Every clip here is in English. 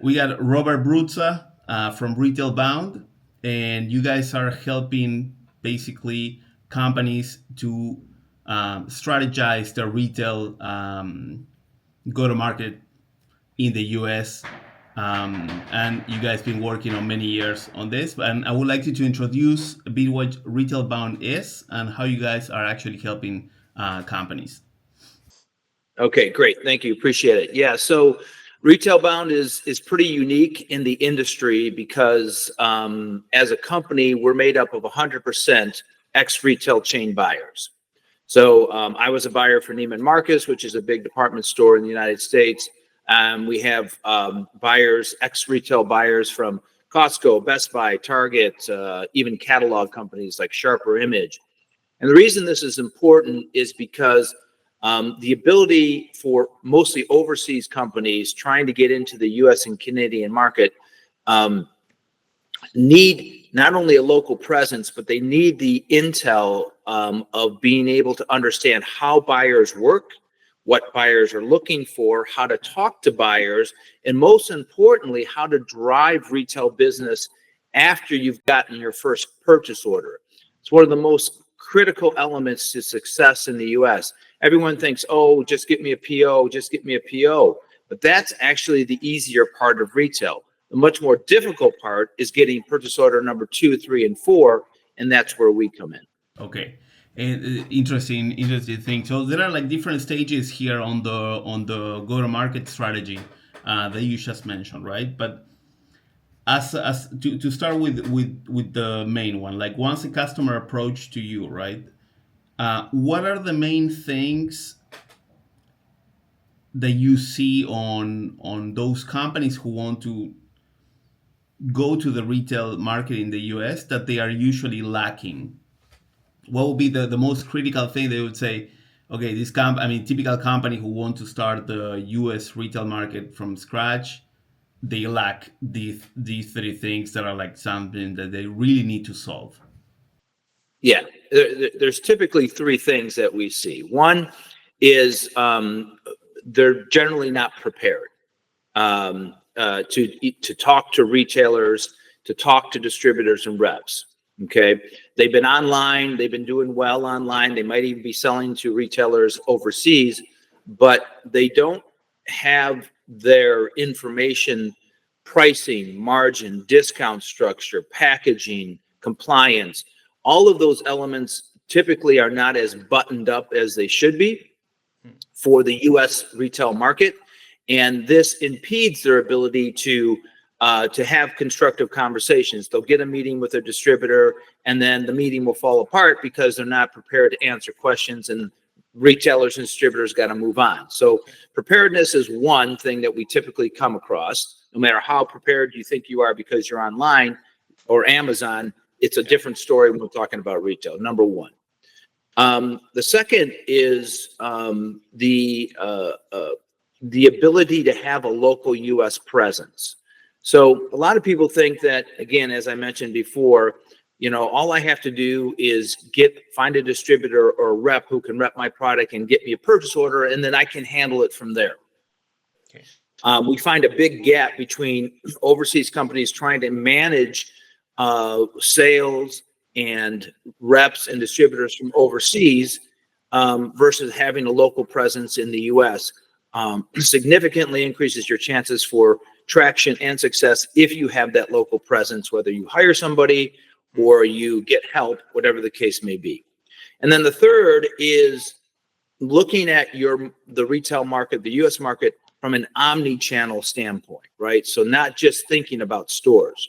we got Robert Bruza from Retailbound, and you guys are helping basically companies to strategize their retail go to market in the US. And you guys been working on many years on this. And I would like you to introduce a bit what Retailbound is and how you guys are actually helping companies. Okay, great. Thank you. Appreciate it. Yeah, so Retailbound is pretty unique in the industry because as a company, we're made up of 100% ex-retail chain buyers. So I was a buyer for Neiman Marcus, which is a big department store in the United States. We have buyers, ex-retail buyers from Costco, Best Buy, Target, even catalog companies like Sharper Image. And the reason this is important is because the ability for mostly overseas companies trying to get into the US and Canadian market need not only a local presence, but they need the intel of being able to understand how buyers work, what buyers are looking for, how to talk to buyers, and most importantly, how to drive retail business after you've gotten your first purchase order. It's one of the most critical elements to success in the US. Everyone thinks, oh, just get me a PO, just get me a PO. But that's actually the easier part of retail. The much more difficult part is getting purchase order number 2, 3, and 4, and that's where we come in. Okay, and interesting thing. So there are like different stages here on the go-to-market strategy that you just mentioned, right? But as to start with the main one, like once a customer approach to you, right? What are the main things that you see on those companies who want to go to the retail market in the US that they are usually lacking? What would be the most critical thing they would say, okay, typical company who want to start the US retail market from scratch, they lack these three things that are like something that they really need to solve? Yeah, there's typically 3 things that we see. One is they're generally not prepared to talk to retailers, to talk to distributors and reps. Okay, they've been online, they've been doing well online, they might even be selling to retailers overseas, but they don't have their information, pricing, margin, discount structure, packaging, compliance. All of those elements typically are not as buttoned up as they should be for the US retail market. And this impedes their ability to have constructive conversations. They'll get a meeting with their distributor, and then the meeting will fall apart because they're not prepared to answer questions, and retailers and distributors got to move on. So preparedness is one thing that we typically come across. No matter how prepared you think you are because you're online or Amazon, it's a different story when we're talking about retail, number one. The second is the ability to have a local U.S. presence. So a lot of people think that, again, as I mentioned before, all I have to do is find a distributor or a rep who can rep my product and get me a purchase order, and then I can handle it from there. Okay. We find a big gap between overseas companies trying to manage sales and reps and distributors from overseas versus having a local presence in the U.S. Significantly increases your chances for traction and success if you have that local presence, whether you hire somebody or you get help, whatever the case may be. And then the third is looking at the retail market, the U.S. market, from an omni-channel standpoint, right? So not just thinking about stores,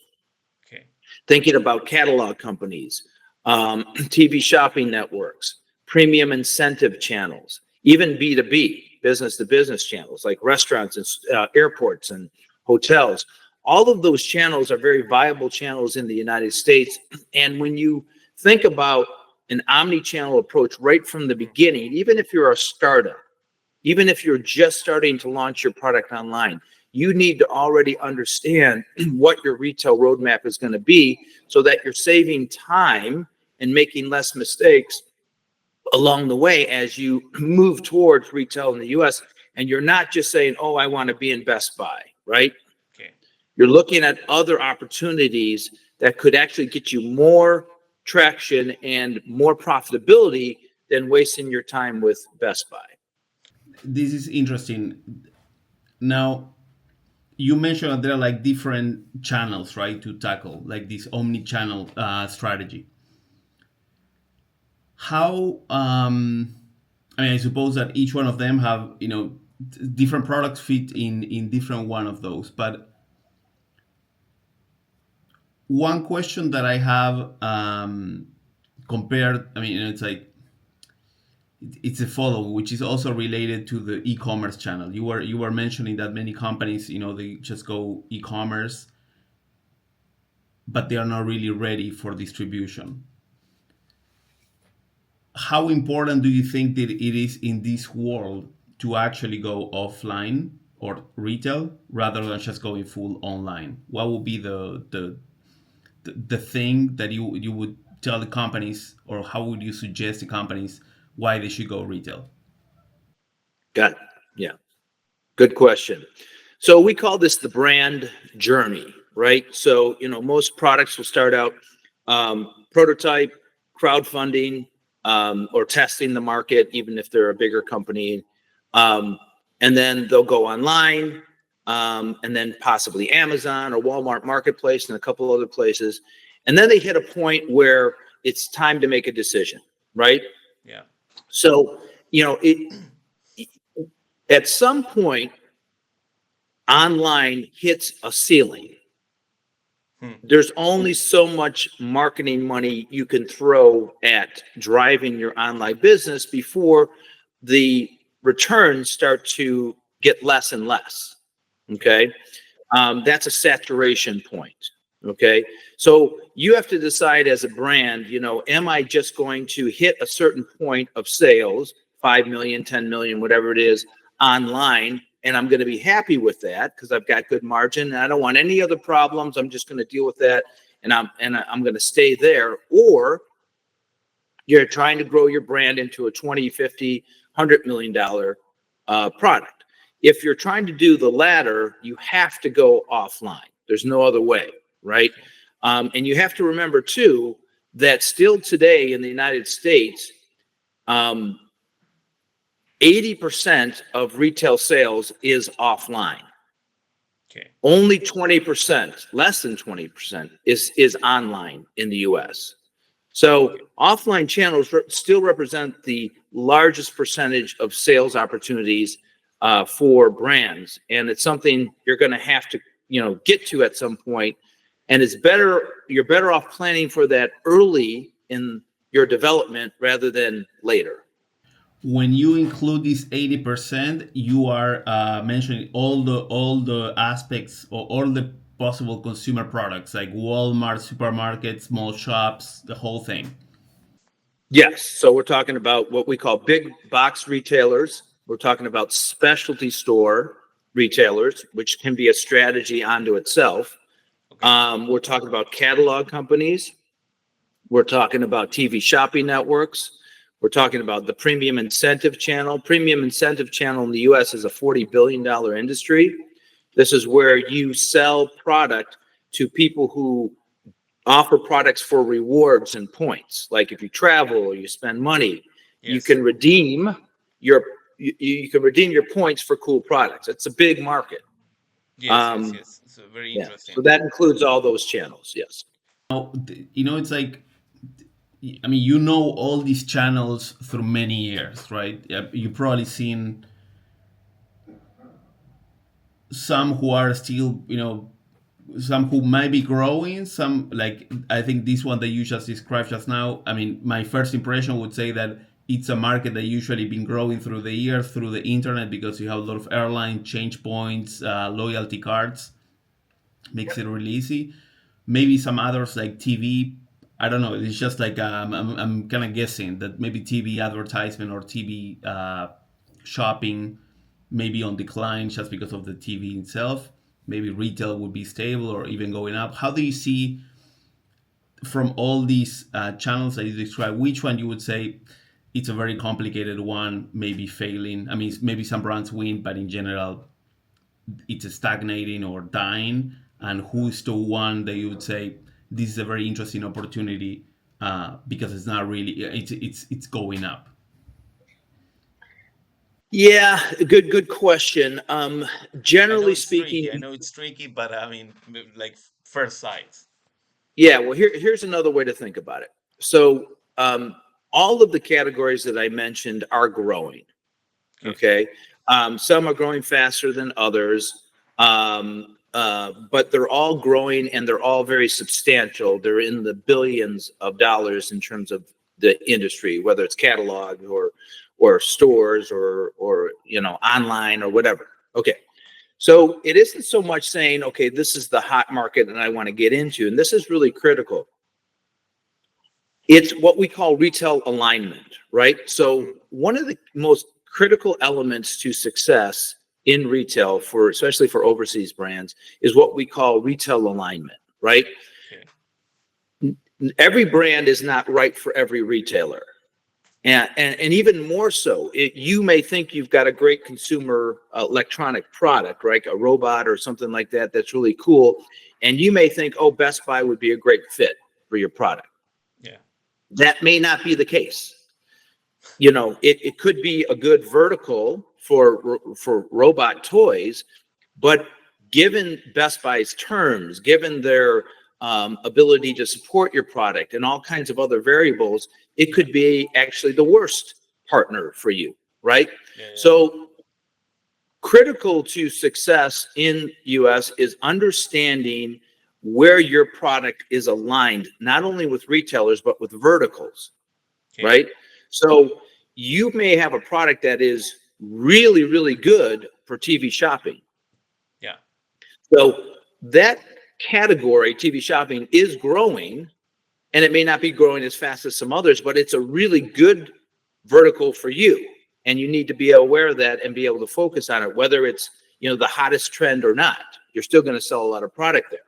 thinking about catalog companies, TV shopping networks, premium incentive channels, even B2B, business-to-business channels like restaurants and airports and hotels. All of those channels are very viable channels in the United States. And when you think about an omni-channel approach right from the beginning, even if you're a startup, even if you're just starting to launch your product online, you need to already understand what your retail roadmap is going to be so that you're saving time and making less mistakes along the way as you move towards retail in the US. And you're not just saying, oh, I want to be in Best Buy, right? Okay. You're looking at other opportunities that could actually get you more traction and more profitability than wasting your time with Best Buy. This is interesting. Now, you mentioned that there are like different channels, right, to tackle like this omni-channel strategy. How I mean, I suppose that each one of them have, different products fit in different one of those. But one question that I have, compared, I mean, it's like it's a follow, which is also related to the e-commerce channel. You were mentioning that many companies, they just go e-commerce, but they are not really ready for distribution. How important do you think that it is in this world to actually go offline or retail rather than just going full online? What would be the thing that you would tell the companies, or how would you suggest the companies why they should go retail? Got it. Yeah. Good question. So we call this the brand journey, right? So, most products will start out prototype, crowdfunding, or testing the market, even if they're a bigger company. And then they'll go online, and then possibly Amazon or Walmart Marketplace and a couple other places. And then they hit a point where it's time to make a decision, right? Yeah. So, at some point, online hits a ceiling. There's only so much marketing money you can throw at driving your online business before the returns start to get less and less. Okay. That's a saturation point. Okay. So you have to decide as a brand, am I just going to hit a certain point of sales, 5 million, 10 million, whatever it is, online, and I'm going to be happy with that because I've got good margin and I don't want any other problems. I'm just going to deal with that, and I'm going to stay there. Or you're trying to grow your brand into a 20, 50, $100 million product. If you're trying to do the latter, you have to go offline. There's no other way, right? And you have to remember too that still today in the United States, 80% of retail sales is offline. Okay. Only 20%, less than 20%, is online in the US. So offline channels still represent the largest percentage of sales opportunities for brands. And it's something you're going to have to, get to at some point. And you're better off planning for that early in your development rather than later. When you include this 80%, you are mentioning all the aspects or all the possible consumer products like Walmart, supermarkets, small shops, the whole thing. Yes. So we're talking about what we call big box retailers. We're talking about specialty store retailers, which can be a strategy unto itself. We're talking about catalog companies. We're talking about TV shopping networks. We're talking about the premium incentive channel. Premium incentive channel in the US is a $40 billion industry. This is where you sell product to people who offer products for rewards and points. Like if you travel or you spend money, you can redeem your points for cool products. It's a big market. Yes. So very interesting. So that includes all those channels. Yes. Now, it's like, I mean, all these channels through many years, right? You've probably seen some who are still, some who might be growing, some like I think this one that you just described just now. I mean, my first impression would say that it's a market that usually been growing through the years through the internet because you have a lot of airline change points, loyalty cards, makes it really easy. Maybe some others like TV. I don't know. It's just like I'm kind of guessing that maybe TV advertisement or TV shopping maybe on decline just because of the TV itself. Maybe retail would be stable or even going up. How do you see from all these channels that you described, which one you would say it's a very complicated one, maybe failing? I mean, maybe some brands win, but in general, it's stagnating or dying. and who is the one that you would say this is a very interesting opportunity because it's not really it's going up. Yeah, good question. I know Generally it's tricky. I speaking, know it's tricky, but I mean, like first sight. yeah, well, here's another way to think about it. So, all of the categories that I mentioned are growing. Okay. Okay. Some are growing faster than others, but they're all growing and they're all very substantial. They're in the billions of dollars in terms of the industry, whether it's catalog or stores or online or whatever. Okay. So it isn't so much saying, okay, this is the hot market and I want to get into, and this is really critical. It's what we call retail alignment, right? So one of the most critical elements to success in retail, for especially for overseas brands, is what we call retail alignment, right? Okay. Every brand is not right for every retailer. And even more so, you may think you've got a great consumer electronic product, right? A robot or something like that that's really cool. And you may think, oh, Best Buy would be a great fit for your product. Yeah. That may not be the case. It could be a good vertical for robot toys, but given Best Buy's terms, given their ability to support your product and all kinds of other variables, it could be actually the worst partner for you, right? Yeah. Yeah. So critical to success in US is understanding where your product is aligned, not only with retailers, but with verticals, Okay. right? So you may have a product that is really, really good for TV shopping. Yeah. So that category, TV shopping, is growing, and it may not be growing as fast as some others, but it's a really good vertical for you. And you need to be aware of that and be able to focus on it, whether it's the hottest trend or not. You're still going to sell a lot of product there,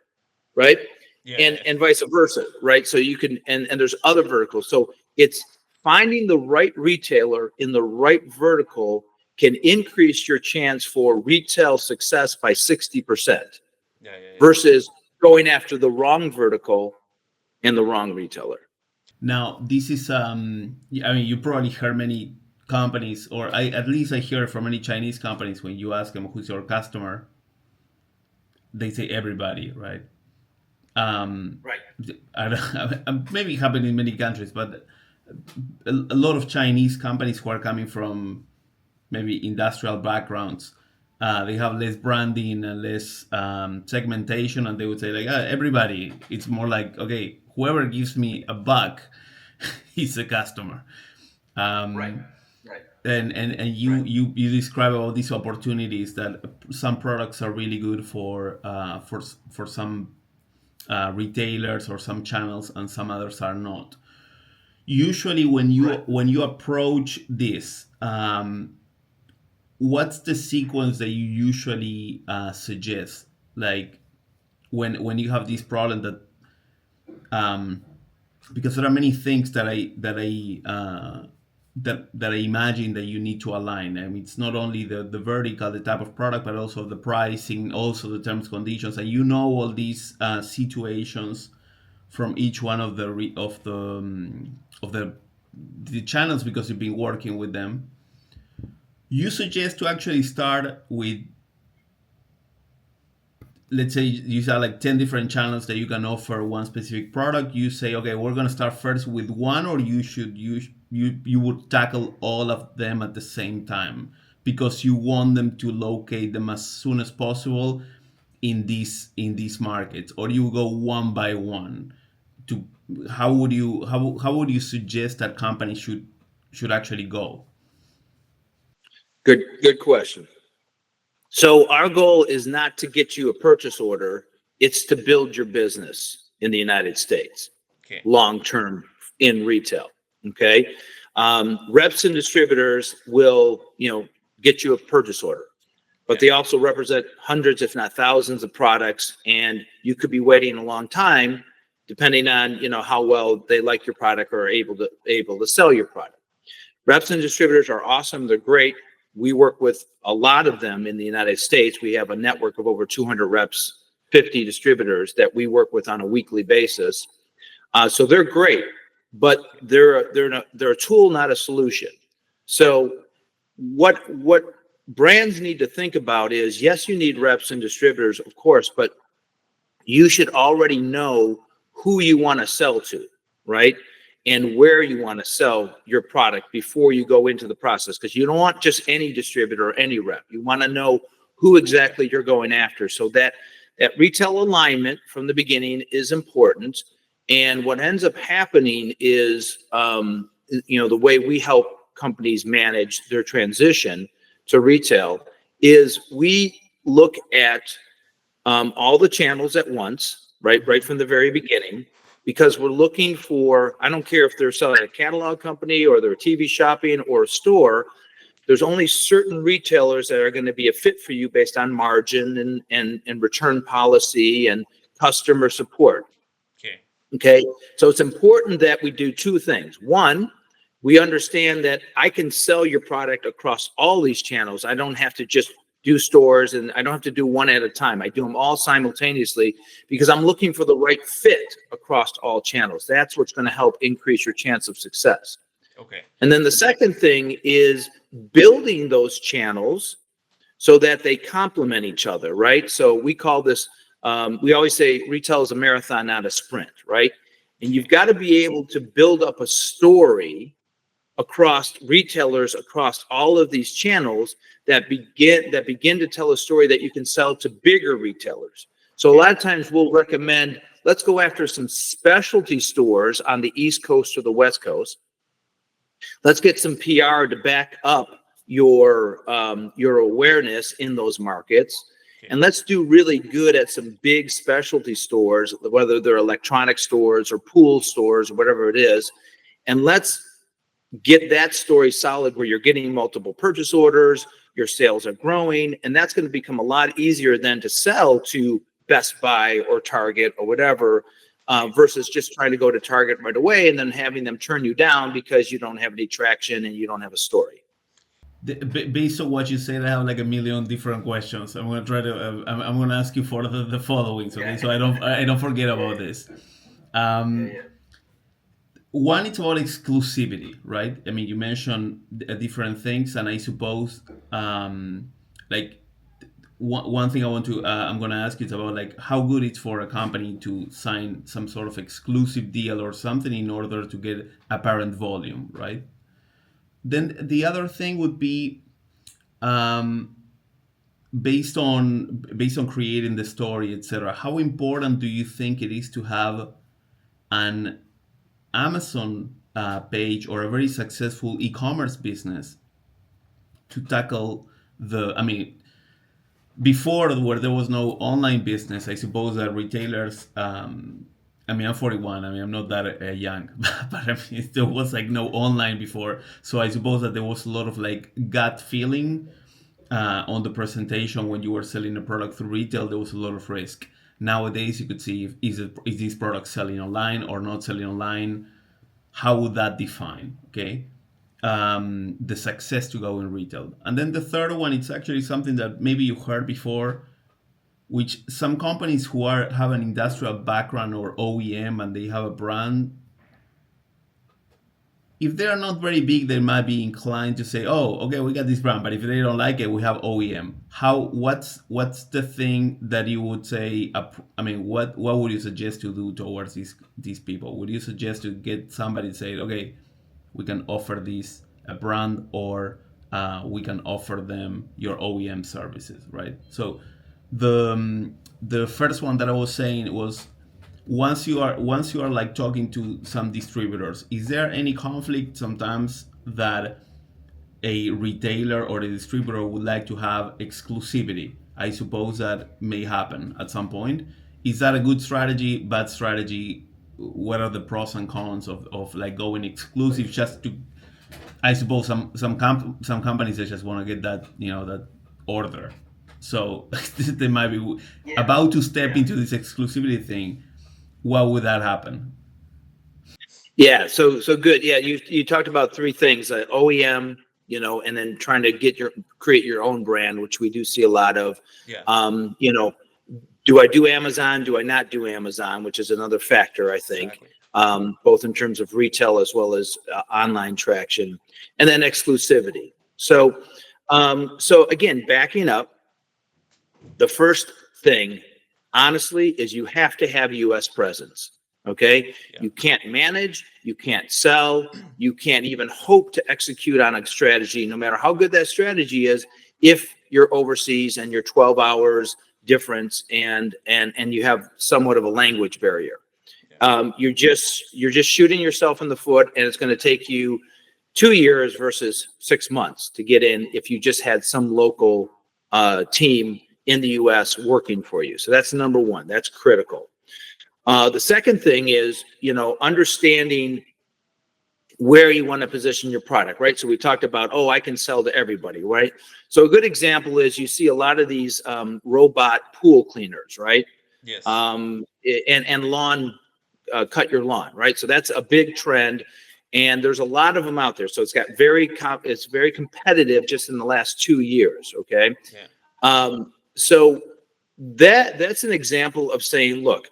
right? Yeah. And Yeah. and vice versa, right? So you can and there's other verticals. So it's finding the right retailer in the right vertical can increase your chance for retail success by 60% Yeah. Yeah. Yeah. versus going after the wrong vertical and the wrong retailer. Now, this is I mean, you probably heard many companies, or at least I hear from many Chinese companies when you ask them who's your customer, they say everybody, right? Um, Right. I don't, maybe happen in many countries, but a lot of Chinese companies who are coming from maybe industrial backgrounds, they have less branding and less segmentation, and they would say like, everybody. It's more like, okay, whoever gives me a buck, he's a customer. Right. Um, Right. and you describe all these opportunities that some products are really good for some retailers or some channels, and some others are not. Usually, Right. when you approach this, what's the sequence that you usually suggest? Like when you have this problem that um, because there are many things that I imagine that you need to align. I mean, it's not only the vertical, the type of product, but also the pricing, also the terms conditions, and all these situations from each one of the channels because you've been working with them. You suggest to actually start with, let's say you have like 10 different channels that you can offer one specific product. You say, okay, we're going to start first with one, or you would tackle all of them at the same time because you want them to locate them as soon as possible in these markets, or you go one by one. To how would you suggest that companies should actually go? Good question. So our goal is not to get you a purchase order, it's to build your business in the United States Okay. long term in retail. Okay. Reps and distributors will, get you a purchase order, but Yeah. they also represent hundreds, if not thousands of products. And you could be waiting a long time depending on, how well they like your product or are able to sell your product. Reps and distributors are awesome. They're great. We work with a lot of them in the United States. We have a network of over 200 reps 50 distributors that we work with on a weekly basis. So they're great, but they're a tool, not a solution. So what brands need to think about is, yes, you need reps and distributors, of course, but you should already know who you want to sell to, right? And where you want to sell your product before you go into the process, because you don't want just any distributor or any rep. You want to know who exactly you're going after. So that retail alignment from the beginning is important. And what ends up happening is, the way we help companies manage their transition to retail is we look at all the channels at once, right from the very beginning, because we're looking for, I don't care if they're selling a catalog company or they're TV shopping or a store, there's only certain retailers that are going to be a fit for you based on margin and return policy and customer support. Okay. So it's important that we do two things. One, we understand that I can sell your product across all these channels. I don't have to just do stores, and I don't have to do one at a time. I do them all simultaneously because I'm looking for the right fit across all channels. That's what's going to help increase your chance of success. Okay. And then the second thing is building those channels so that they complement each other, right? So we call this, we always say retail is a marathon, not a sprint, right? And you've got to be able to build up a story across retailers, across all of these channels that begin to tell a story that you can sell to bigger retailers. So a lot of times we'll recommend, let's go after some specialty stores on the East Coast or the West Coast. Let's get some PR to back up your awareness in those markets. And let's do really good at some big specialty stores, whether they're electronic stores or pool stores or whatever it is. And let's get that story solid where you're getting multiple purchase orders, your sales are growing, and that's going to become a lot easier than to sell to Best Buy or Target or whatever, versus just trying to go to Target right away and then having them turn you down because you don't have any traction and you don't have a story. Based on what you said, I have like a million different questions. I'm gonna try to. I'm gonna ask you for the following, okay? So I don't forget about this. One, it's about exclusivity, right? I mean, you mentioned different things, and I suppose, like one thing I'm going to ask you is about like how good it's for a company to sign some sort of exclusive deal or something in order to get apparent volume, right? Then the other thing would be, um, based on creating the story, etc. How important do you think it is to have an Amazon page or a very successful e-commerce business to tackle I mean, before, where there was no online business, I suppose that retailers, I mean, I'm 41. I mean, I'm not that young, but I mean, there was like no online before. So I suppose that there was a lot of like gut feeling on the presentation when you were selling a product through retail. There was a lot of risk. Nowadays, you could see is this product selling online or not selling online. How would that define, okay, the success to go in retail? And then the third one, it's actually something that maybe you heard before, which some companies who have an industrial background or OEM and they have a brand, if they are not very big, they might be inclined to say, "Oh, okay, we got this brand," but if they don't like it, we have OEM. What's the thing that you would say? I mean, what would you suggest to do towards these people? Would you suggest to get somebody to say, "Okay, we can offer this a brand, or we can offer them your OEM services," right? So the first one that I was saying was, once you are like talking to some distributors, is there any conflict sometimes that a retailer or a distributor would like to have exclusivity? I suppose that may happen at some point. Is that a good strategy, bad strategy? What are the pros and cons of like going exclusive just to, I suppose some companies, they just want to get that, that order. So they might be about to step into this exclusivity thing. What would that happen? Yeah, so good. Yeah, you talked about three things: OEM, and then trying to create your own brand, which we do see a lot of. Yeah. Do I do Amazon? Do I not do Amazon? Which is another factor, I think, Exactly. both in terms of retail as well as online traction, and then exclusivity. So again, backing up, the first thing, honestly, is you have to have U.S. presence. Okay, Yeah. you can't manage, you can't sell, you can't even hope to execute on a strategy, no matter how good that strategy is, if you're overseas and you're 12 hours difference and you have somewhat of a language barrier. Yeah. You're just shooting yourself in the foot, and it's going to take you 2 years versus 6 months to get in if you just had some local team in the U.S. working for you. So that's number one. That's critical. The second thing is, understanding where you want to position your product, right? So we talked about, I can sell to everybody, right? So a good example is you see a lot of these robot pool cleaners, right? Yes. And lawn, cut your lawn, right? So that's a big trend, and there's a lot of them out there. So it's got it's very competitive just in the last 2 years, okay? Yeah. So that's an example of saying, look,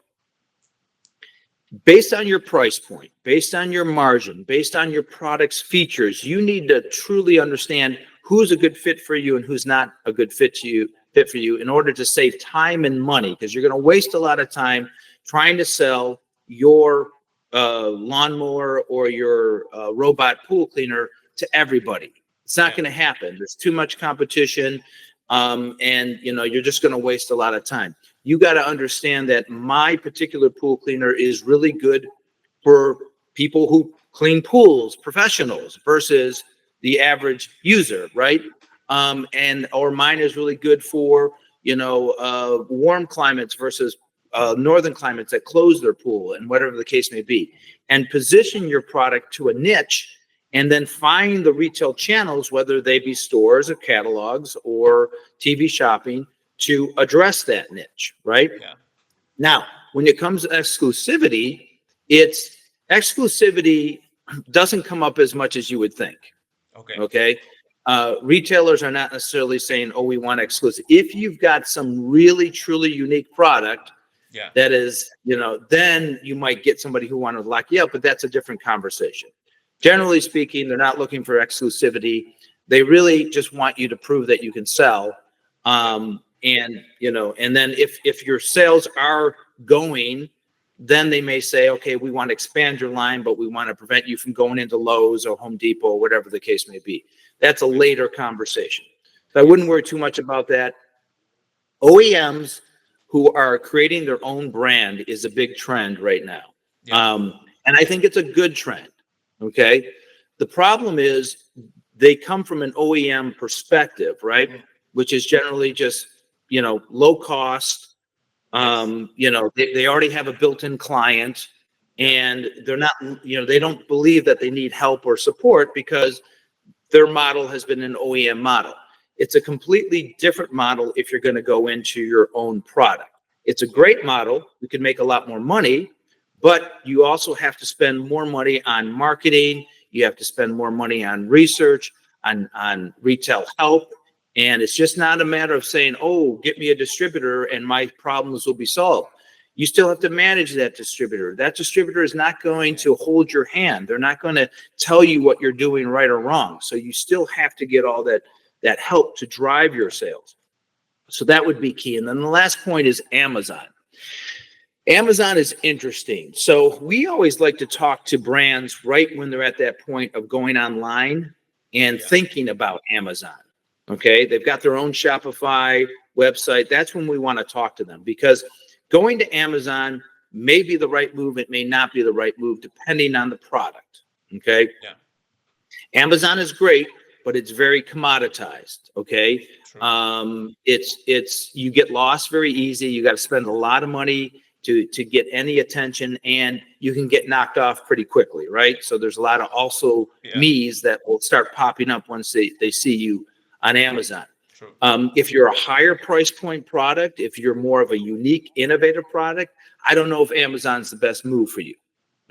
based on your price point, based on your margin, based on your product's features, you need to truly understand who's a good fit for you and who's not a good fit for you in order to save time and money, because you're going to waste a lot of time trying to sell your lawnmower or your robot pool cleaner to everybody. It's not going to happen. There's too much competition, and you're just going to waste a lot of time. You got to understand that my particular pool cleaner is really good for people who clean pools, professionals, versus the average user, right? Or mine is really good for warm climates versus northern climates that close their pool, and whatever the case may be. And position your product to a niche, and then find the retail channels, whether they be stores or catalogs or TV shopping, to address that niche, right? Yeah. Now, when it comes to exclusivity, exclusivity doesn't come up as much as you would think. Okay. Retailers are not necessarily saying, we want exclusive. If you've got some really, truly unique product, that is, then you might get somebody who want to lock you up, but that's a different conversation. Generally speaking, they're not looking for exclusivity. They really just want you to prove that you can sell. And then if your sales are going, then they may say, okay, we want to expand your line, but we want to prevent you from going into Lowe's or Home Depot, or whatever the case may be. That's a later conversation. So I wouldn't worry too much about that. OEMs who are creating their own brand is a big trend right now. And I think it's a good trend. Okay. The problem is they come from an OEM perspective, right? Which is generally just, low cost. They already have a built-in client, and they're not, they don't believe that they need help or support because their model has been an OEM model. It's a completely different model if you're going to go into your own product. It's a great model. You can make a lot more money, but you also have to spend more money on marketing. You have to spend more money on research, on retail help. And it's just not a matter of saying, get me a distributor and my problems will be solved. You still have to manage that distributor. That distributor is not going to hold your hand. They're not going to tell you what you're doing right or wrong. So you still have to get all that help to drive your sales. So that would be key. And then the last point is Amazon. Amazon is interesting. So we always like to talk to brands right when they're at that point of going online and thinking about Amazon. Okay, they've got their own Shopify website. That's when we want to talk to them, because going to Amazon may be the right move. It may not be the right move, depending on the product. Okay. Amazon is great, but it's very commoditized. Okay. It's you get lost very easy. You got to spend a lot of money to get any attention, and you can get knocked off pretty quickly. Right. So there's a lot of also me's that will start popping up once they see you on Amazon. If you're a higher price point product, if you're more of a unique, innovative product, I don't know if Amazon's the best move for you.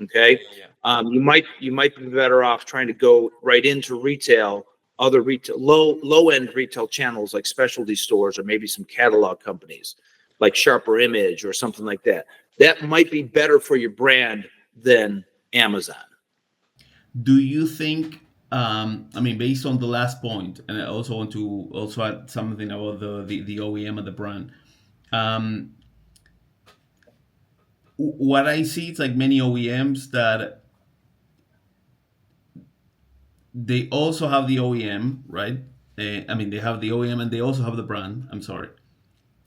Okay. You might be better off trying to go right into retail, other retail, low end retail channels like specialty stores or maybe some catalog companies. like Sharper Image or something like that. That might be better for your brand than Amazon. Do you think? I mean, based on the last point, and I also want to also add something about the OEM and the brand. Um, what I see, it's like many OEMs that they also have the OEM, right? I mean, they have the OEM and they also have the brand. I'm sorry,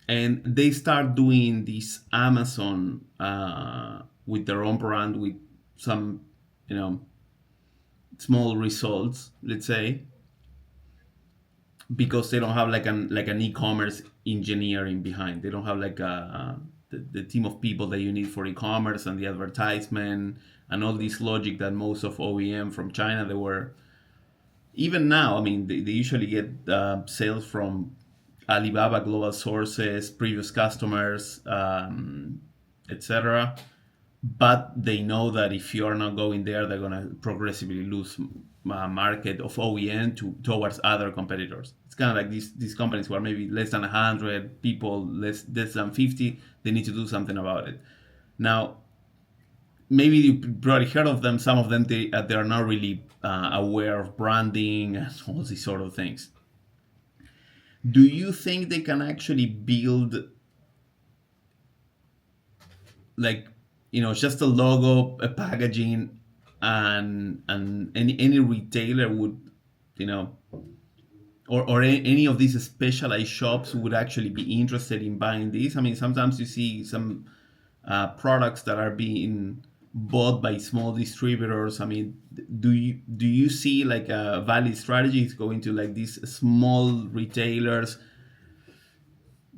and they start doing this Amazon with their own brand with some, you know, small results, let's say, because they don't have like an e-commerce engineering behind. They don't have like the team of people that you need for e-commerce and the advertisement and all this logic that most of OEM from China they were. Even now, I mean, they usually get sales from Alibaba global sources, previous customers, etc. But they know that if you are not going there, they're going to progressively lose market of OEM towards other competitors. It's kind of like these companies who are maybe less than 100 people, less than 50. They need to do something about it. Now, maybe you probably heard of them. Some of them they are not really aware of branding and all these sort of things. Do you think they can actually build, like, just a logo, a packaging, and any retailer would, you know or any of these specialized shops would actually be interested in buying these? I mean, sometimes you see some products that are being bought by small distributors. I mean, do you see like a valid strategy is going to like these small retailers,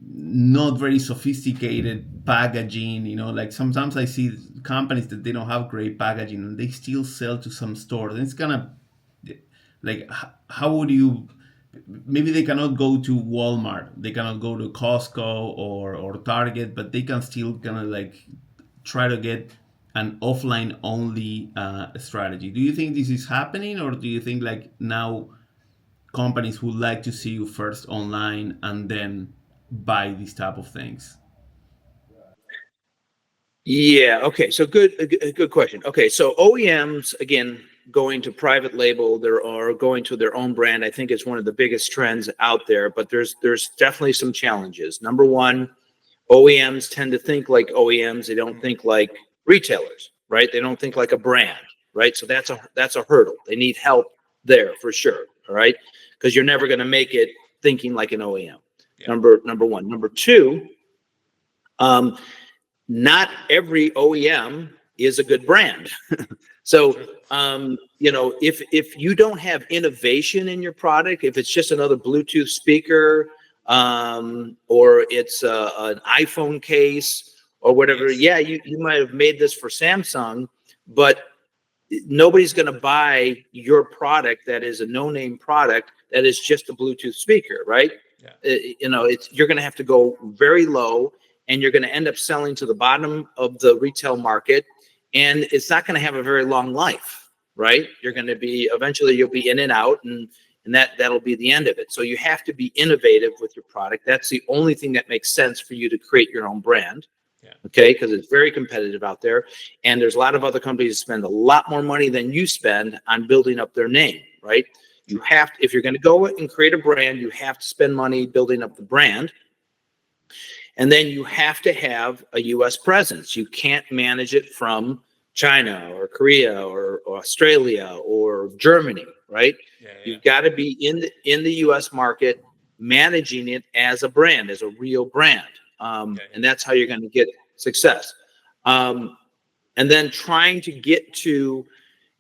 not very sophisticated packaging? Like sometimes I see companies that they don't have great packaging and they still sell to some stores, and it's kind of like, how would you, maybe they cannot go to Walmart, they cannot go to Costco or Target, but they can still kind of like try to get an offline only strategy. Do you think this is happening, or do you think like now companies would like to see you first online and then buy these type of things? Yeah. Okay. So good question. Okay. So OEMs, again, going to private label, there are going to their own brand. I think it's one of the biggest trends out there, but there's definitely some challenges. Number one, OEMs tend to think like OEMs. They don't think like retailers, right? They don't think like a brand, right? So that's a hurdle. They need help there for sure. All right. Because you're never going to make it thinking like an OEM. Yeah. Number one. Number two, not every OEM is a good brand. So, if you don't have innovation in your product, if it's just another Bluetooth speaker, or it's an iPhone case or whatever, yeah, you might have made this for Samsung, but nobody's going to buy your product that is a no-name product that is just a Bluetooth speaker, right? Yeah. You're going to have to go very low, and you're going to end up selling to the bottom of the retail market, and it's not going to have a very long life, right? You're going to be, eventually you'll be in and out, and that'll be the end of it. So you have to be innovative with your product. That's the only thing that makes sense for you to create your own brand. Yeah. Okay, because it's very competitive out there, and there's a lot of other companies that spend a lot more money than you spend on building up their name, right? You have to, if you're going to go and create a brand, you have to spend money building up the brand. And then you have to have a U.S. presence. You can't manage it from China or Korea or Australia or Germany, right? Yeah. You've got to be in the U.S. market, managing it as a brand, as a real brand. And that's how you're going to get success. And then trying to get to,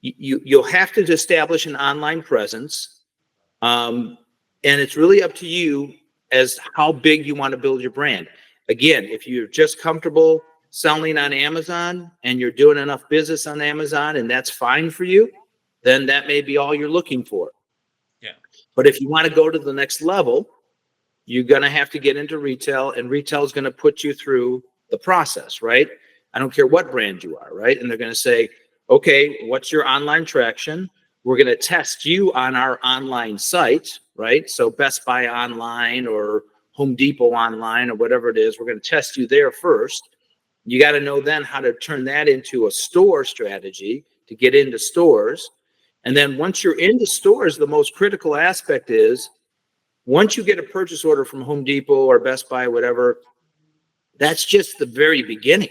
you'll have to establish an online presence. And it's really up to you as how big you want to build your brand. Again, if you're just comfortable selling on Amazon and you're doing enough business on Amazon and that's fine for you, then that may be all you're looking for. Yeah. But if you want to go to the next level, you're going to have to get into retail, and retail is going to put you through the process, right? I don't care what brand you are, right? And they're going to say, okay, what's your online traction? We're going to test you on our online site, right? So Best Buy online or Home Depot online or whatever it is. We're going to test you there first. You got to know then how to turn that into a store strategy to get into stores. And then once you're into stores, the most critical aspect is once you get a purchase order from Home Depot or Best Buy, whatever, that's just the very beginning,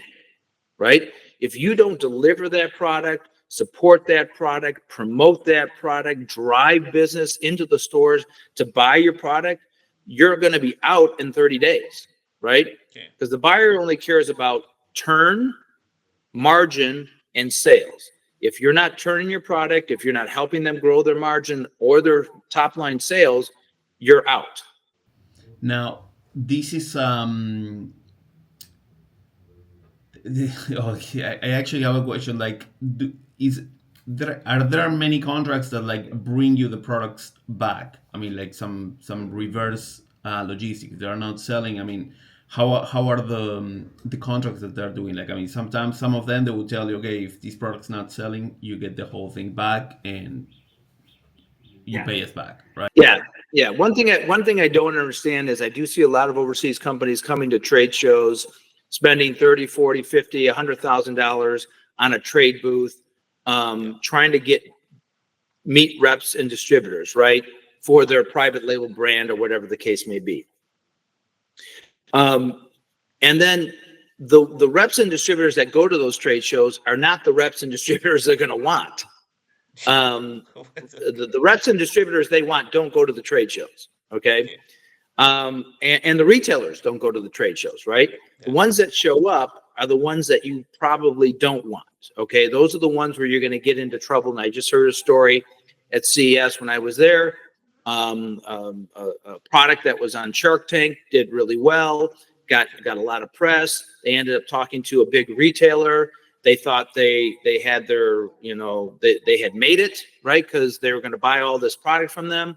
right? If you don't deliver that product, support that product, promote that product, drive business into the stores to buy your product, you're going to be out in 30 days, right? Because the buyer only cares about turn, margin, and sales. If you're not turning your product, if you're not helping them grow their margin or their top line sales, you're out. Now, this is okay. I actually have a question. Like, is there many contracts that like bring you the products back? I mean, like some reverse logistics. They are not selling. I mean, how are the contracts that they're doing? Like, I mean, sometimes some of them they will tell you, okay, if this product's not selling, you get the whole thing back and you pay us back, right? Yeah. One thing I don't understand is I do see a lot of overseas companies coming to trade shows, spending 30, 40, 50, $100,000 on a trade booth, trying to meet reps and distributors, right, for their private label brand or whatever the case may be. And then the reps and distributors that go to those trade shows are not the reps and distributors they're going to want. The reps and distributors they want don't go to the trade shows, okay? And the retailers don't go to the trade shows, right? The ones that show up are the ones that you probably don't want, okay? Those are the ones where you're going to get into trouble. And I just heard a story at CES when I was there. A product that was on Shark Tank did really well, got a lot of press. They ended up talking to a big retailer. They thought they had their, they had made it, right? Because they were going to buy all this product from them.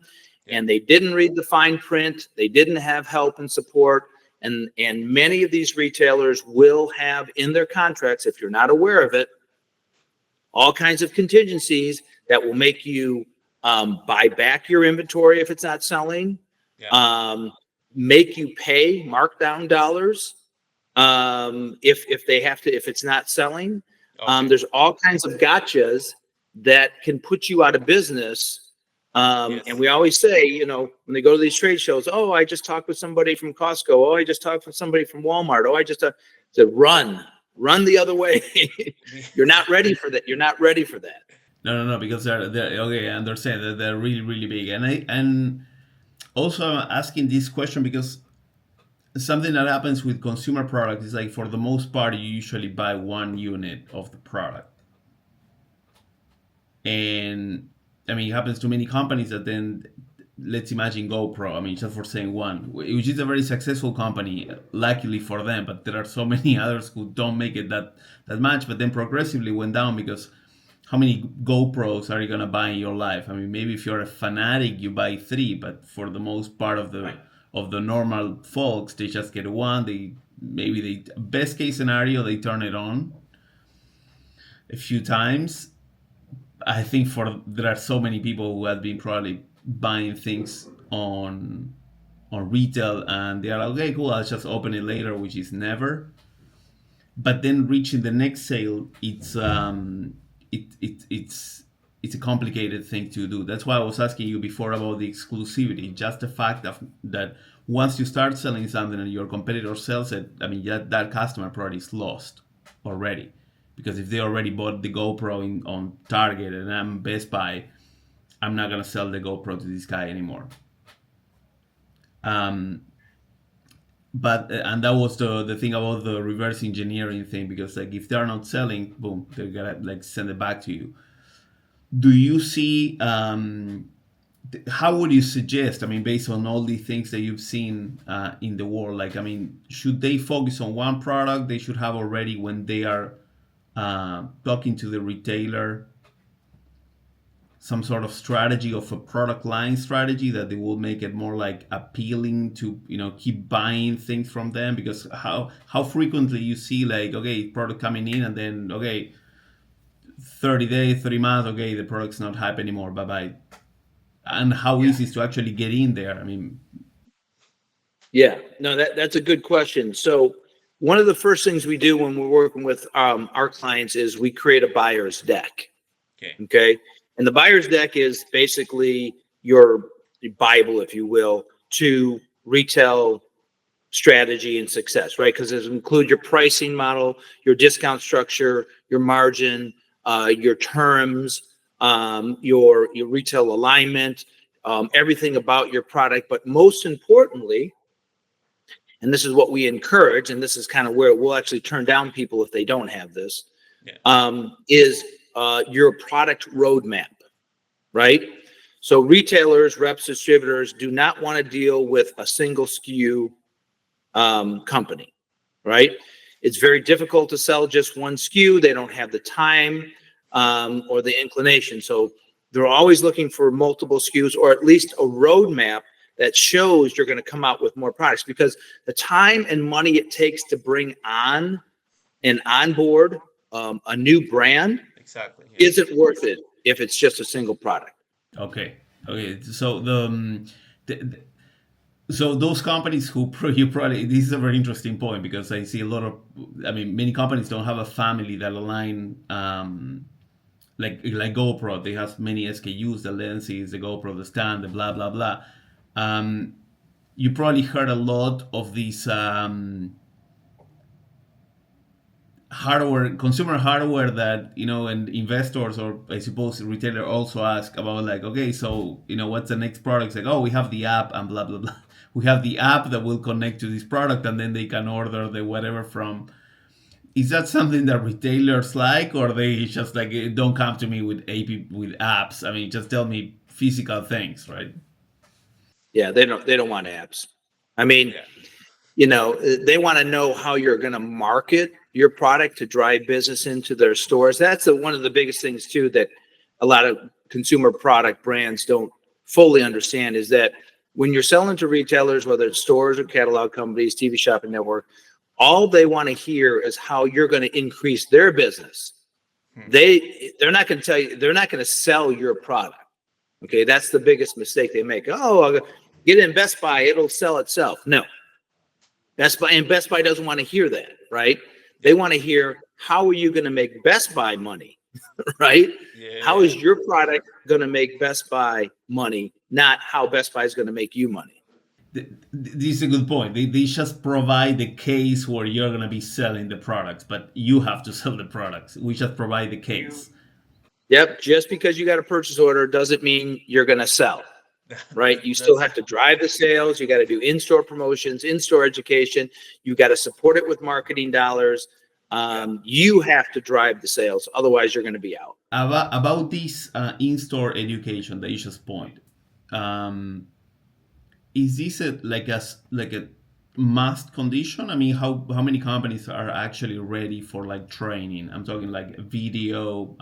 And they didn't read the fine print. They didn't have help and support. And many of these retailers will have in their contracts, if you're not aware of it, all kinds of contingencies that will make you buy back your inventory if it's not selling, make you pay markdown dollars if they have to, if it's not selling. There's all kinds of gotchas that can put you out of business. And we always say, when they go to these trade shows, oh, I just talked with somebody from Costco. Oh, I just talked with somebody from Walmart. Oh, I just to run the other way. You're not ready for that. You're not ready for that. No, because they're okay. I understand that they're really, really big, and also I'm asking this question because something that happens with consumer products is like for the most part you usually buy one unit of the product, and I mean it happens to many companies that then let's imagine GoPro. I mean just for saying one, which is a very successful company, luckily for them, but there are so many others who don't make it that much, but then progressively went down because how many GoPros are you gonna buy in your life? I mean, maybe if you're a fanatic, you buy 3, but for the most part of the normal folks, they just get one. They best case scenario they turn it on a few times. I think there are so many people who have been probably buying things on retail and they are like, okay, cool, I'll just open it later, which is never. But then reaching the next sale, it's a complicated thing to do. That's why I was asking you before about the exclusivity. Just the fact that once you start selling something and your competitor sells it, I mean that customer probably is lost already, because if they already bought the GoPro on Target and I'm Best Buy, I'm not gonna sell the GoPro to this guy anymore. But and that was the thing about the reverse engineering thing, because like if they're not selling, boom, they're gonna like send it back to you. Do you see how would you suggest, I mean based on all the things that you've seen in the world, like I mean should they focus on one product they should have already when they are talking to the retailer, some sort of strategy of a product line strategy that they will make it more like appealing to keep buying things from them? Because how frequently you see like, okay, product coming in and then okay, 30 days, 30 months, okay, the product's not hype anymore, bye bye. And how easy is to actually get in there? I mean, Yeah, no, that's a good question. So one of the first things we do when we're working with our clients is we create a buyer's deck. Okay. Okay. And the buyer's deck is basically your Bible, if you will, to retail strategy and success, right? Because it includes your pricing model, your discount structure, your margin, your terms, your retail alignment, everything about your product. But most importantly, and this is what we encourage, and this is kind of where we'll actually turn down people if they don't have this, is your product roadmap, right? So retailers, reps, distributors do not want to deal with a single SKU company, right? It's very difficult to sell just one SKU. They don't have the time or the inclination. So they're always looking for multiple SKUs, or at least a roadmap that shows you're going to come out with more products, because the time and money it takes to bring on and onboard a new brand Exactly. Yeah. isn't worth it if it's just a single product. Okay. Okay. So so those companies who you probably, this is a very interesting point, because I see a lot of, I mean, many companies don't have a family that align, like GoPro. They have many SKUs, the lenses, the GoPro, the stand, the blah blah blah. You probably heard a lot of these hardware, consumer hardware, that, and investors, or I suppose retailer, also ask about, like, okay, so what's the next product? It's like, oh, we have the app and blah blah blah. We have the app that will connect to this product, and then they can order the whatever from. Is that something that retailers like, or they just like, don't come to me with apps? I mean, just tell me physical things, right? Yeah, they don't want apps. I mean, they want to know how you're going to market your product to drive business into their stores. That's one of the biggest things too that a lot of consumer product brands don't fully understand, is that when you're selling to retailers, whether it's stores or catalog companies, TV shopping network, all they want to hear is how you're going to increase their business. They're not going to tell you, they're not going to sell your product. Okay, that's the biggest mistake they make. Oh, I'll get it in Best Buy, it'll sell itself. No. Best Buy doesn't want to hear that, right? They want to hear, how are you going to make Best Buy money, right? Yeah. How is your product going to make Best Buy money, not how Best Buy is going to make you money. This is a good point. They just provide the case where you're going to be selling the products, but you have to sell the products. We just provide the case. Yep. Just because you got a purchase order doesn't mean you're going to sell, right? You still have to drive the sales. You got to do in-store promotions, in-store education. You got to support it with marketing dollars. You have to drive the sales. Otherwise, you're going to be out. About this in-store education that you just point, is this like a must condition? I mean, how many companies are actually ready for like training? I'm talking like video.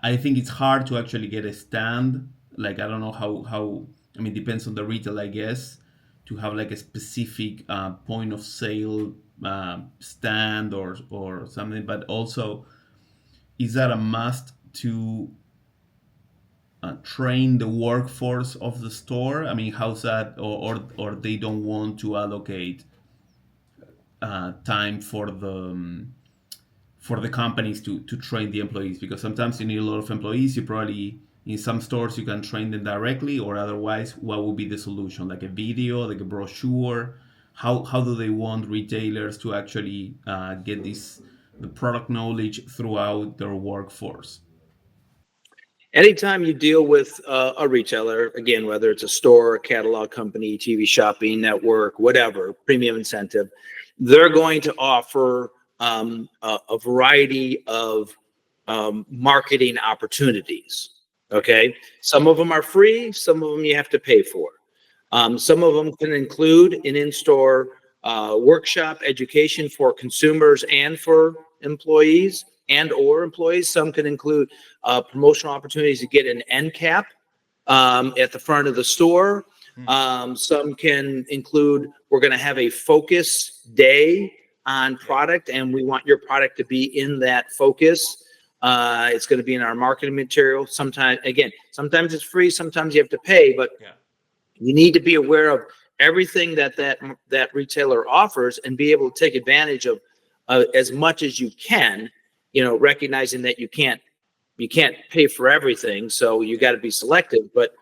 I think it's hard to actually get a stand. Like, I don't know how. I mean, depends on the retail, I guess, to have like a specific point of sale stand or something. But also, is that a must to train the workforce of the store? I mean, how's that, or they don't want to allocate time for the companies to train the employees, because sometimes you need a lot of employees. You probably, in some stores, you can train them directly, or otherwise, what would be the solution? Like a video, like a brochure? How do they want retailers to actually get the product knowledge throughout their workforce? Anytime you deal with a retailer, again, whether it's a store, a catalog company, TV shopping network, whatever, premium incentive, they're going to offer a variety of marketing opportunities. Okay. Some of them are free. Some of them you have to pay for. Some of them can include an in-store workshop education for consumers and for employees or employees. Some can include promotional opportunities to get an end cap at the front of the store. Some can include, we're going to have a focus day on product, and we want your product to be in that focus. It's going to be in our marketing material. Sometimes it's free, sometimes you have to pay, but you need to be aware of everything that retailer offers and be able to take advantage of as much as you can, recognizing that you can't pay for everything, so you got to be selective. But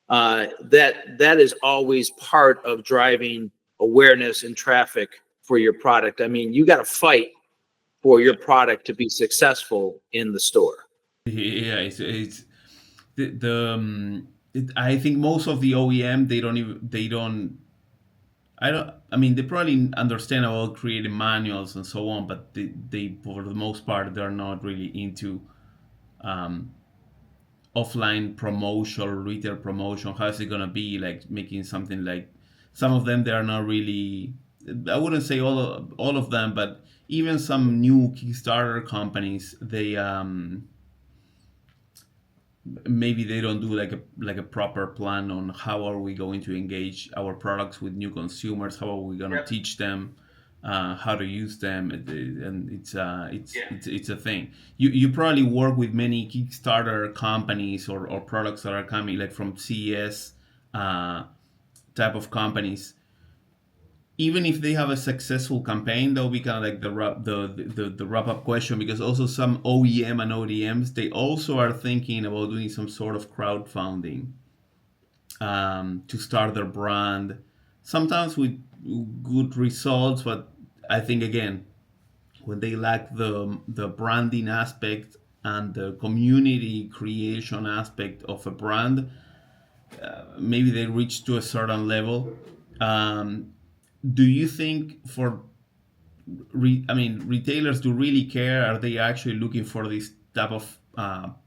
that is always part of driving awareness and traffic for your product. I mean, you got to fight for your product to be successful in the store. Yeah, it's I think most of the OEM, I mean, they probably understand about creating manuals and so on, but they for the most part, they're not really into um, offline promotion, retail promotion. How's it gonna be like making something like some of them? They are not really. I wouldn't say all of them, but even some new Kickstarter companies, they maybe they don't do like a proper plan on how are we going to engage our products with new consumers. How are we going to teach them how to use them? And it's a thing. You probably work with many Kickstarter companies or products that are coming like from CES type of companies. Even if they have a successful campaign, that'll be kind of like the wrap up question, because also some OEM and ODMs, they also are thinking about doing some sort of crowdfunding to start their brand. Sometimes with good results, but I think again, when they lack the branding aspect and the community creation aspect of a brand, maybe they reach to a certain level. Um, do you think retailers do really care? Are they actually looking for this type of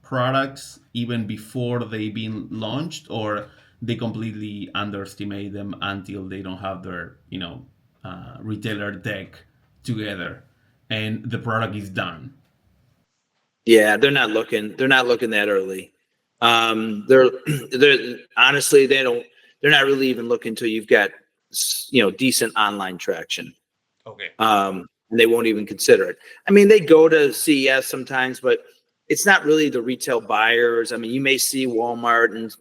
products even before they've been launched, or they completely underestimate them until they don't have their retailer deck together and the product is done? Yeah, they're not looking that early. They're honestly, they're not really even looking till you've got decent online traction. Okay. And they won't even consider it. I mean, they go to CES sometimes, but it's not really the retail buyers. I mean, you may see Walmart and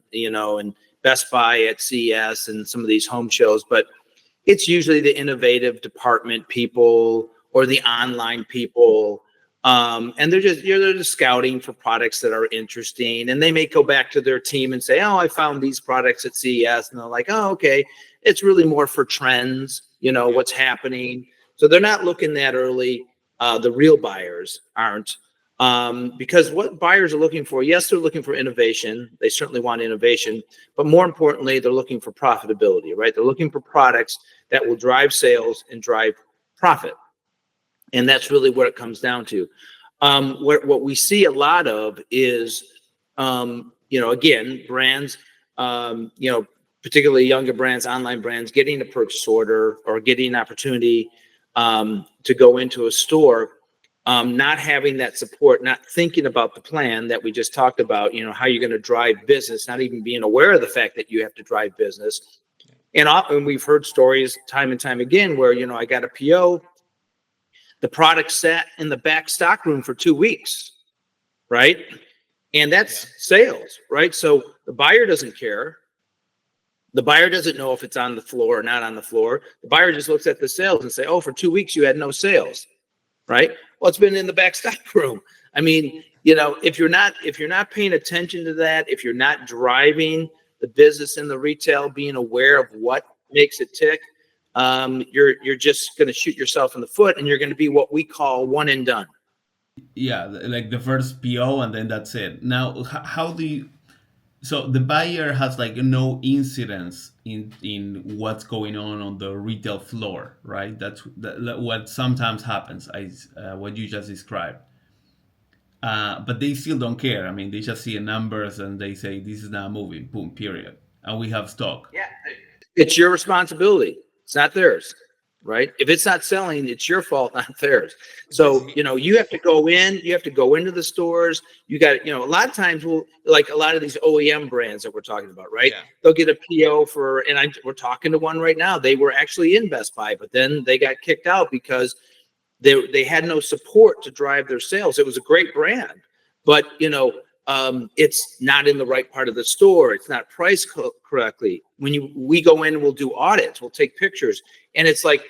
Best Buy at CES and some of these home shows, but it's usually the innovative department people or the online people. And they're just scouting for products that are interesting. And they may go back to their team and say, oh, I found these products at CES. And they're like, oh, okay. It's really more for trends, what's happening. So they're not looking that early. The real buyers aren't. Because what buyers are looking for, yes, they're looking for innovation. They certainly want innovation. But more importantly, they're looking for profitability, right? They're looking for products that will drive sales and drive profit. And that's really what it comes down to. What we see a lot of is, again, brands, particularly younger brands, online brands, getting a purchase order or getting an opportunity to go into a store, not having that support, not thinking about the plan that we just talked about, how you're going to drive business, not even being aware of the fact that you have to drive business. And often we've heard stories time and time again where, I got a PO, the product sat in the back stock room for 2 weeks, right? And that's sales, right? So the buyer doesn't care. The buyer doesn't know if it's on the floor or not on the floor. The buyer just looks at the sales and say, oh, for 2 weeks you had no sales, right? Well, it's been in the back stock room. I mean, if you're not paying attention to that, if you're not driving the business and the retail, being aware of what makes it tick, you're just going to shoot yourself in the foot, and you're going to be what we call one and done. Yeah, like the first PO and then that's it. Now, how do you? So the buyer has like no incidence in what's going on the retail floor, right? That's what sometimes happens. What you just described. But they still don't care. I mean, they just see the numbers and they say this is not moving. Boom. Period. And we have stock. Yeah, it's your responsibility. It's not theirs, right? If it's not selling, it's your fault, not theirs. So, you have to go in, you have to go into the stores. You got, a lot of times like a lot of these OEM brands that we're talking about, right? Yeah. They'll get a PO we're talking to one right now. They were actually in Best Buy, but then they got kicked out because they had no support to drive their sales. It was a great brand, but, it's not in the right part of the store. It's not priced correctly. When we go in, we'll do audits, we'll take pictures, and it's like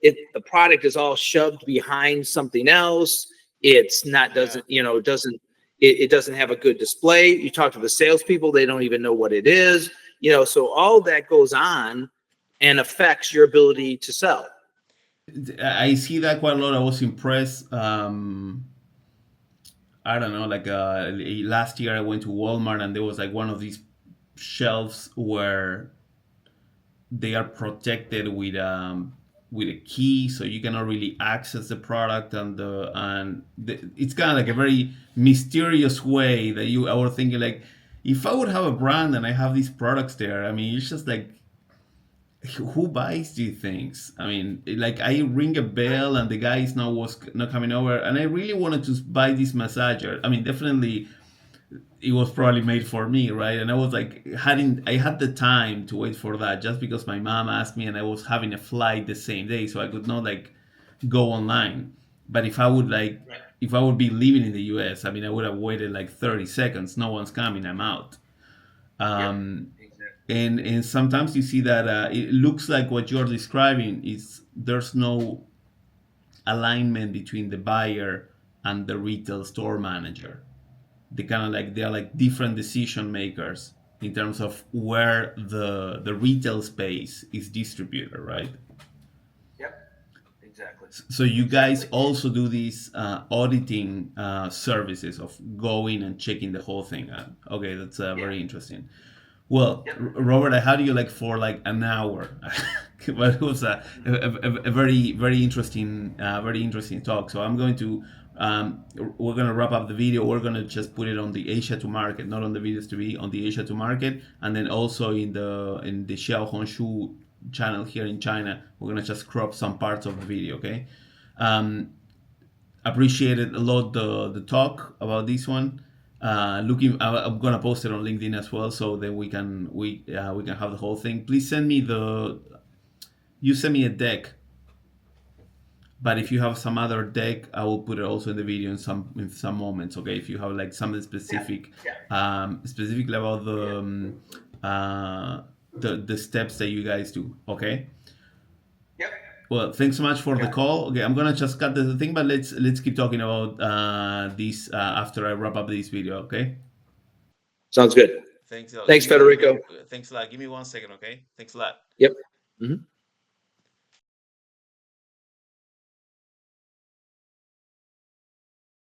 the product is all shoved behind something else. It's not doesn't it doesn't have a good display. You talk to the salespeople, they don't even know what it is. So all that goes on and affects your ability to sell. I see that quite a lot. I was impressed. I don't know, like last year I went to Walmart and there was like one of these shelves where they are protected with a key, so you cannot really access the product, and it's kind of like a very mysterious way that I was thinking like, if I would have a brand and I have these products there, I mean, it's just like, who buys these things? I mean, like I ring a bell and the guy is not coming over, and I really wanted to buy this massager. I mean, definitely it was probably made for me, right? And I was like, I had the time to wait for that just because my mom asked me, and I was having a flight the same day, so I could not like go online. But if I would be living in the US, I mean, I would have waited like 30 seconds. No one's coming, I'm out. And sometimes you see that it looks like what you're describing is there's no alignment between the buyer and the retail store manager. They're like different decision makers in terms of where the retail space is distributed, right? Yep, exactly. So you guys also do these auditing services of going and checking the whole thing out. Okay, that's very interesting. Well, Robert, I had you like for like an hour, but it was a very very interesting talk. So I'm going to we're going to wrap up the video. We're going to just put it on the Asia to Market, not on the Videos TV, on the Asia to Market, and then also in the Xiao Hongshu channel here in China. We're going to just crop some parts of the video. Okay. Appreciated a lot the talk about this one. I'm gonna post it on LinkedIn as well, so that we can have the whole thing. Please send me a deck, but if you have some other deck, I will put it also in the video in some moments. Okay, if you have like something specific, specifically about the steps that you guys do. Okay. Well, thanks so much for the call. Okay, I'm gonna just cut the thing, but let's keep talking about this after I wrap up this video. Okay. Sounds good. Thanks a lot. Thanks, Federico. Thanks a lot. Give me 1 second, okay? Thanks a lot. Yep. Mm-hmm.